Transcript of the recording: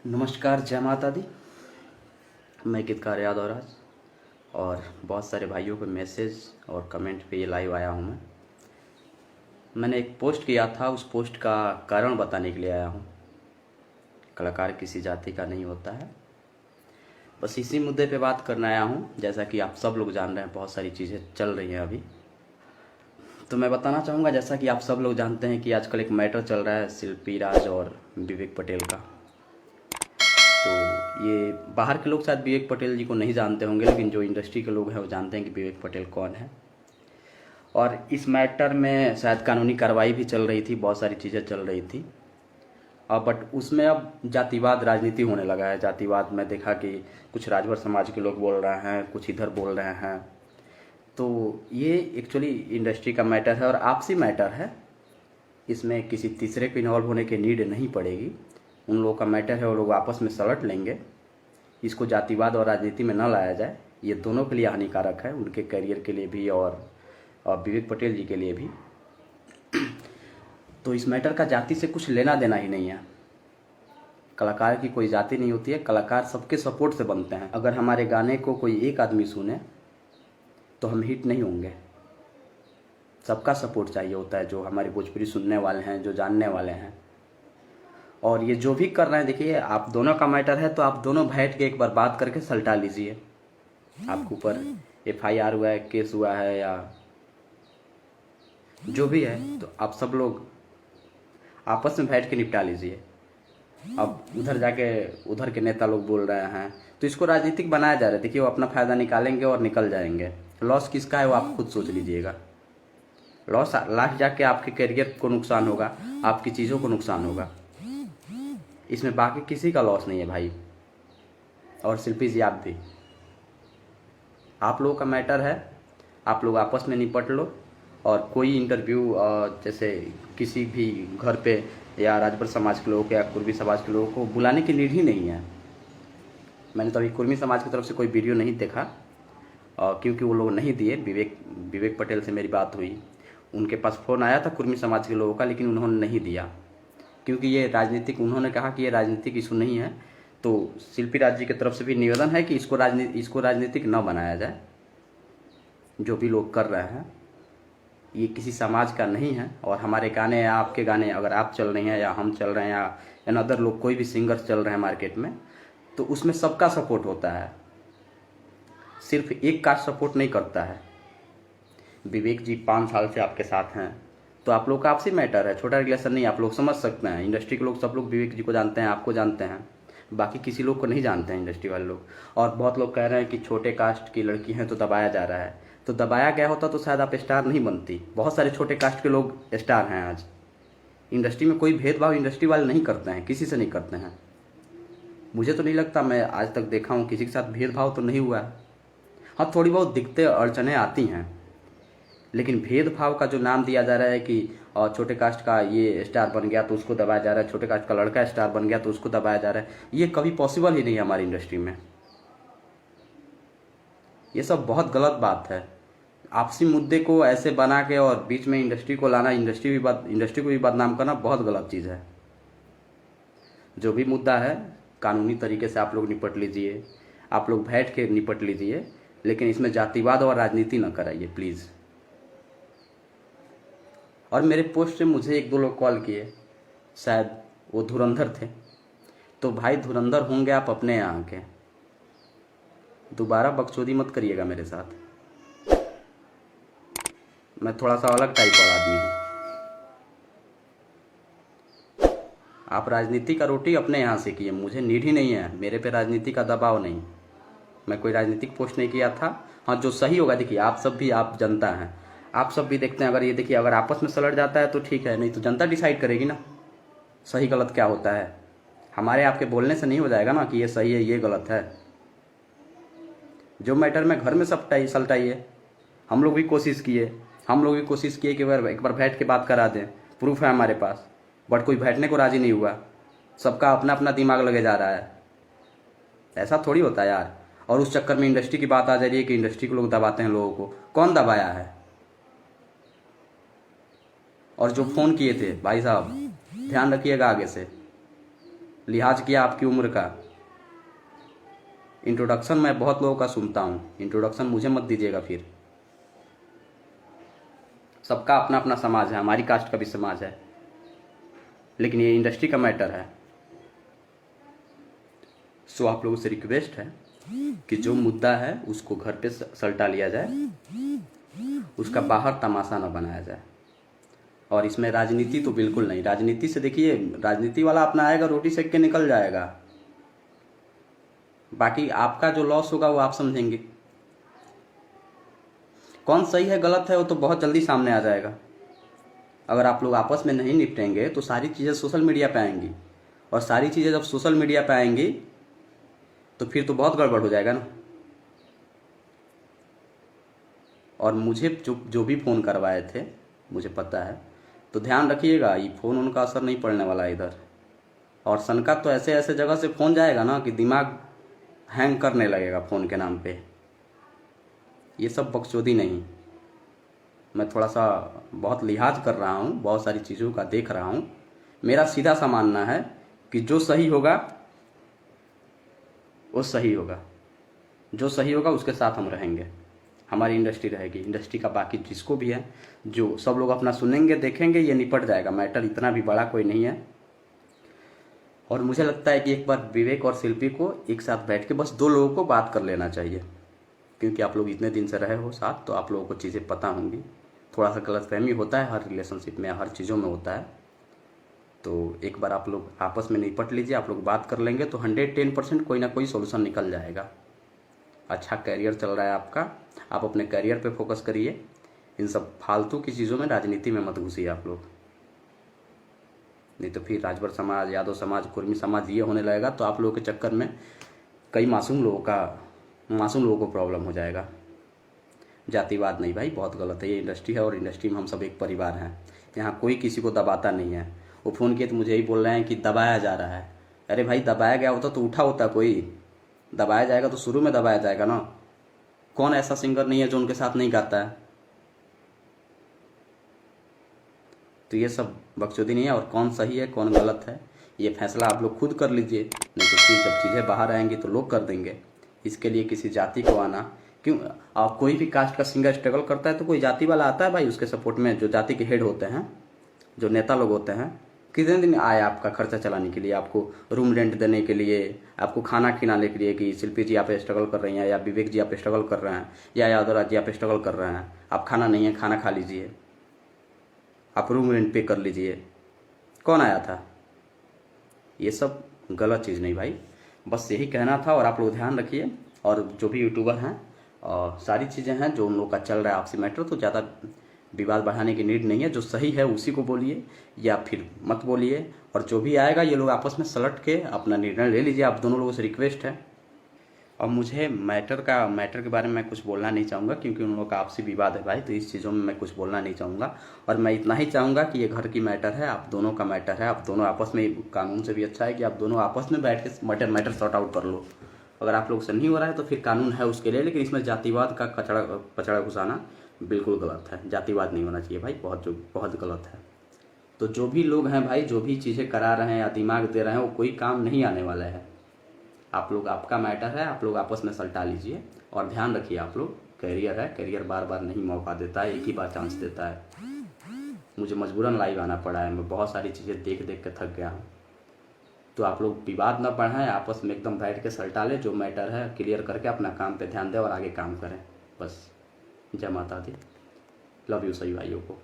नमस्कार, जय माता दी। मैं गीतकार यादव राज और बहुत सारे भाइयों के मैसेज और कमेंट पे ये लाइव आया हूँ। मैंने एक पोस्ट किया था, उस पोस्ट का कारण बताने के लिए आया हूँ। कलाकार किसी जाति का नहीं होता है, बस इसी मुद्दे पे बात करने आया हूँ। जैसा कि आप सब लोग जान रहे हैं, बहुत सारी चीज़ें चल रही हैं अभी, तो मैं बताना चाहूँगा। जैसा कि आप सब लोग जानते हैं कि आजकल एक मैटर चल रहा है शिल्पी राज और विवेक पटेल का। तो ये बाहर के लोग शायद विवेक पटेल जी को नहीं जानते होंगे, लेकिन जो इंडस्ट्री के लोग हैं वो जानते हैं कि विवेक पटेल कौन है। और इस मैटर में शायद कानूनी कार्रवाई भी चल रही थी, बहुत सारी चीज़ें चल रही थी। बट उसमें अब जातिवाद राजनीति होने लगा है। जातिवाद में देखा कि कुछ राजभर समाज के लोग बोल रहे हैं, कुछ इधर बोल रहे हैं। तो ये एक्चुअली इंडस्ट्री का मैटर है और आपसी मैटर है। इसमें किसी तीसरे को इन्वॉल्व होने की नीड नहीं पड़ेगी। उन लोगों का मैटर है, वो लोग आपस में सलट लेंगे। इसको जातिवाद और राजनीति में न लाया जाए, ये दोनों के लिए हानिकारक है, उनके करियर के लिए भी और विवेक पटेल जी के लिए भी। तो इस मैटर का जाति से कुछ लेना देना ही नहीं है। कलाकार की कोई जाति नहीं होती है, कलाकार सबके सपोर्ट से बनते हैं। अगर हमारे गाने को कोई एक आदमी सुने तो हम हिट नहीं होंगे। सबका सपोर्ट चाहिए होता है, जो हमारी भोजपुरी सुनने वाले हैं, जो जानने वाले हैं। और ये जो भी कर रहे हैं, देखिए आप दोनों का मैटर है, तो आप दोनों बैठ के एक बार बात करके सलटा लीजिए। आपके ऊपर FIR हुआ है, केस हुआ है या जो भी है, तो आप सब लोग आपस में बैठ के निपटा लीजिए। अब उधर जाके उधर के नेता लोग बोल रहे हैं तो इसको राजनीतिक बनाया जा रहा है। देखिए वो अपना फ़ायदा निकालेंगे और निकल जाएंगे। लॉस किसका है वो आप खुद सोच लीजिएगा। लॉस लास्ट जाके आपके करियर को नुकसान होगा, आपकी चीज़ों को नुकसान होगा। इसमें बाकी किसी का लॉस नहीं है भाई। और शिल्पी जी आप भी, आप लोगों का मैटर है, आप लोग आपस में निपट लो। और कोई इंटरव्यू जैसे किसी भी घर पे या राजभर समाज के लोगों को या कुर्मी समाज के लोगों को बुलाने की नीड ही नहीं है। मैंने तो अभी कुर्मी समाज की तरफ से कोई वीडियो नहीं देखा, क्योंकि वो लोग नहीं दिए। विवेक पटेल से मेरी बात हुई, उनके पास फ़ोन आया था कुर्मी समाज के लोगों का, लेकिन उन्होंने नहीं दिया, क्योंकि ये राजनीतिक, उन्होंने कहा कि ये राजनीतिक इशू नहीं है। तो शिल्पी राज जी की तरफ से भी निवेदन है कि इसको राजनीतिक न बनाया जाए। जो भी लोग कर रहे हैं ये किसी समाज का नहीं है। और हमारे गाने या आपके गाने अगर आप चल रहे हैं या हम चल रहे हैं या अनदर लोग कोई भी सिंगर्स चल रहे हैं मार्केट में, तो उसमें सबका सपोर्ट होता है, सिर्फ एक का सपोर्ट नहीं करता है। विवेक जी 5 साल से आपके साथ हैं, तो आप लोग का आपसी मैटर है, छोटा रिलेशन नहीं। आप लोग समझ सकते हैं, इंडस्ट्री के लोग सब लोग विवेक जी को जानते हैं, आपको जानते हैं, बाकी किसी लोग को नहीं जानते हैं इंडस्ट्री वाले लोग। और बहुत लोग कह रहे हैं कि छोटे कास्ट की लड़की हैं तो दबाया जा रहा है। तो दबाया गया होता तो शायद आप स्टार नहीं बनती। बहुत सारे छोटे कास्ट के लोग स्टार हैं आज। इंडस्ट्री में कोई भेदभाव इंडस्ट्री वाले नहीं करते हैं, किसी से नहीं करते हैं। मुझे तो नहीं लगता, मैं आज तक देखा हूँ किसी के साथ भेदभाव तो नहीं हुआ है। हाँ, थोड़ी बहुत दिक्कतें अड़चने आती हैं, लेकिन भेदभाव का जो नाम दिया जा रहा है कि छोटे कास्ट का ये स्टार बन गया तो उसको दबाया जा रहा है, छोटे कास्ट का लड़का स्टार बन गया तो उसको दबाया जा रहा है, ये कभी पॉसिबल ही नहीं है हमारी इंडस्ट्री में। ये सब बहुत गलत बात है। आपसी मुद्दे को ऐसे बना के और बीच में इंडस्ट्री को लाना, इंडस्ट्री को भी बदनाम करना बहुत गलत चीज़ है। जो भी मुद्दा है कानूनी तरीके से आप लोग निपट लीजिए, आप लोग बैठ के निपट लीजिए, लेकिन इसमें जातिवाद और राजनीति न कराइए प्लीज़। और मेरे पोस्ट से मुझे 1-2 लोग कॉल किए, शायद वो धुरंधर थे। तो भाई धुरंधर होंगे आप अपने यहाँ के, दोबारा बकचोदी मत करिएगा मेरे साथ। मैं थोड़ा सा अलग टाइप का आदमी हूँ। आप राजनीति का रोटी अपने यहाँ से किए, मुझे नीड ही नहीं है, मेरे पे राजनीति का दबाव नहीं। मैं कोई राजनीतिक पोस्ट नहीं किया था। हाँ, जो सही होगा, देखिए आप सब भी, आप जनता हैं, आप सब भी देखते हैं। अगर ये देखिए, अगर आपस में सलट जाता है तो ठीक है, नहीं तो जनता डिसाइड करेगी ना सही गलत क्या होता है। हमारे आपके बोलने से नहीं हो जाएगा ना कि ये सही है ये गलत है। जो मैटर में घर में सलटाइए। हम लोग भी कोशिश किए कि एक बार बैठ के बात करा दें, प्रूफ है हमारे पास, बट कोई बैठने को राजी नहीं हुआ। सबका अपना अपना दिमाग लगे जा रहा है। ऐसा थोड़ी होता है यार। और उस चक्कर में इंडस्ट्री की बात आ जा रही है कि इंडस्ट्री के लोग दबाते हैं लोगों को। कौन दबाया है? और जो फ़ोन किए थे भाई साहब, ध्यान रखिएगा आगे से। लिहाज किया आपकी उम्र का। इंट्रोडक्शन मैं बहुत लोगों का सुनता हूँ, इंट्रोडक्शन मुझे मत दीजिएगा फिर। सबका अपना अपना समाज है, हमारी कास्ट का भी समाज है, लेकिन ये इंडस्ट्री का मैटर है। सो आप लोगों से रिक्वेस्ट है कि जो मुद्दा है उसको घर पे सलटा लिया जाए, उसका बाहर तमाशा न बनाया जाए। और इसमें राजनीति तो बिल्कुल नहीं। राजनीति से देखिए, राजनीति वाला अपना आएगा, रोटी सेक के निकल जाएगा, बाकी आपका जो लॉस होगा वो आप समझेंगे। कौन सही है गलत है वो तो बहुत जल्दी सामने आ जाएगा। अगर आप लोग आपस में नहीं निपटेंगे तो सारी चीज़ें सोशल मीडिया पे आएंगी, और सारी चीज़ें जब सोशल मीडिया पे आएंगी तो फिर तो बहुत गड़बड़ हो जाएगा ना। और मुझे जो भी फ़ोन करवाए थे मुझे पता है, तो ध्यान रखिएगा, ये फ़ोन उनका असर नहीं पड़ने वाला है इधर। और सनका तो ऐसे ऐसे जगह से फ़ोन जाएगा ना कि दिमाग हैंग करने लगेगा फ़ोन के नाम पे। ये सब बकचोदी नहीं। मैं थोड़ा सा बहुत लिहाज कर रहा हूँ, बहुत सारी चीज़ों का देख रहा हूँ। मेरा सीधा सा मानना है कि जो सही होगा वो सही होगा, जो सही होगा उसके साथ हम रहेंगे, हमारी इंडस्ट्री रहेगी। इंडस्ट्री का बाकी जिसको भी है, जो सब लोग अपना सुनेंगे देखेंगे, ये निपट जाएगा। मैटर इतना भी बड़ा कोई नहीं है। और मुझे लगता है कि एक बार विवेक और शिल्पी को एक साथ बैठ के बस दो लोगों को बात कर लेना चाहिए, क्योंकि आप लोग इतने दिन से रहे हो साथ, तो आप लोगों को चीज़ें पता होंगी। थोड़ा सा गलतफहमी होता है हर रिलेशनशिप में, हर चीज़ों में होता है। तो एक बार आप लोग आपस में निपट लीजिए, आप लोग बात कर लेंगे तो 110% कोई ना कोई सोल्यूशन निकल जाएगा। अच्छा कैरियर चल रहा है आपका, आप अपने कैरियर पे फोकस करिए। इन सब फालतू की चीज़ों में, राजनीति में मत घुसिए आप लोग, नहीं तो फिर राजभर समाज, यादव समाज, कुर्मी समाज ये होने लगेगा तो आप लोगों के चक्कर में कई मासूम लोगों को प्रॉब्लम हो जाएगा। जातिवाद नहीं भाई, बहुत गलत है। ये इंडस्ट्री है और इंडस्ट्री में हम सब एक परिवार हैं। यहाँ कोई किसी को दबाता नहीं है। वो फ़ोन किए तो मुझे ही बोल रहे हैं कि दबाया जा रहा है। अरे भाई, दबाया गया होता तो उठा होता कोई। दबाया जाएगा तो शुरू में दबाया जाएगा ना। कौन ऐसा सिंगर नहीं है जो उनके साथ नहीं गाता है। तो ये सब बकचोदी नहीं है। और कौन सही है कौन गलत है ये फैसला आप लोग खुद कर लीजिए, नहीं तो फिर जब चीज़ें बाहर आएंगी तो लोग कर देंगे। इसके लिए किसी जाति को आना क्यों? आप कोई भी कास्ट का सिंगर स्ट्रगल करता है तो कोई जाति वाला आता है भाई उसके सपोर्ट में, जो जाति के हेड होते हैं, जो नेता लोग होते हैं। कितने दिन आए आपका खर्चा चलाने के लिए, आपको रूम रेंट देने के लिए, आपको खाना खिलाने के लिए कि शिल्पी जी आप स्ट्रगल कर रही हैं, या विवेक जी आप स्ट्रगल कर रहे हैं, या यादवराज जी आप स्ट्रगल कर रहे हैं, आप खाना नहीं है खाना खा लीजिए, आप रूम रेंट पे कर लीजिए। कौन आया था? ये सब गलत चीज़ नहीं भाई, बस यही कहना था। और आप लोग ध्यान रखिए। और जो भी यूट्यूबर हैं और सारी चीज़ें हैं जो उन लोग का चल रहा है आपसी मैटर, तो ज़्यादा विवाद बढ़ाने की नीड नहीं है। जो सही है उसी को बोलिए या फिर मत बोलिए। और जो भी आएगा ये लोग आपस में सलट के अपना निर्णय ले लीजिए। आप दोनों लोगों से रिक्वेस्ट है। और मुझे मैटर के बारे में मैं कुछ बोलना नहीं चाहूँगा, क्योंकि उन लोगों का आपसी विवाद है भाई, तो इस चीज़ों में मैं कुछ बोलना नहीं चाहूँगा। और मैं इतना ही चाहूँगा कि ये घर की मैटर है, आप दोनों का मैटर है। आप दोनों आपस में, कानून से भी अच्छा है कि आप दोनों आपस में बैठ के मैटर सॉर्ट आउट कर लो। अगर आप लोग से नहीं हो रहा है तो फिर कानून है उसके लिए, लेकिन इसमें जातिवाद का कचड़ा घुसाना बिल्कुल गलत है। जातिवाद नहीं होना चाहिए भाई, बहुत गलत है। तो जो भी लोग हैं भाई, जो भी चीज़ें करा रहे हैं या दिमाग दे रहे हैं, वो कोई काम नहीं आने वाला है। आप लोग, आपका मैटर है, आप लोग आपस में सलटा लीजिए। और ध्यान रखिए आप लोग, कैरियर है, कैरियर बार बार नहीं मौका देता है, एक ही बार चांस देता है। मुझे मजबूरन लाइव आना पड़ा है, मैं बहुत सारी चीज़ें देख देख के थक गया हूँ। तो आप लोग विवाद न बढ़ाएं, आपस में एकदम बैठ के सलटा लें, जो मैटर है क्लियर करके अपना काम पे ध्यान दें और आगे काम करें। बस। जय माता दी। लव यू सभी भाइयों को।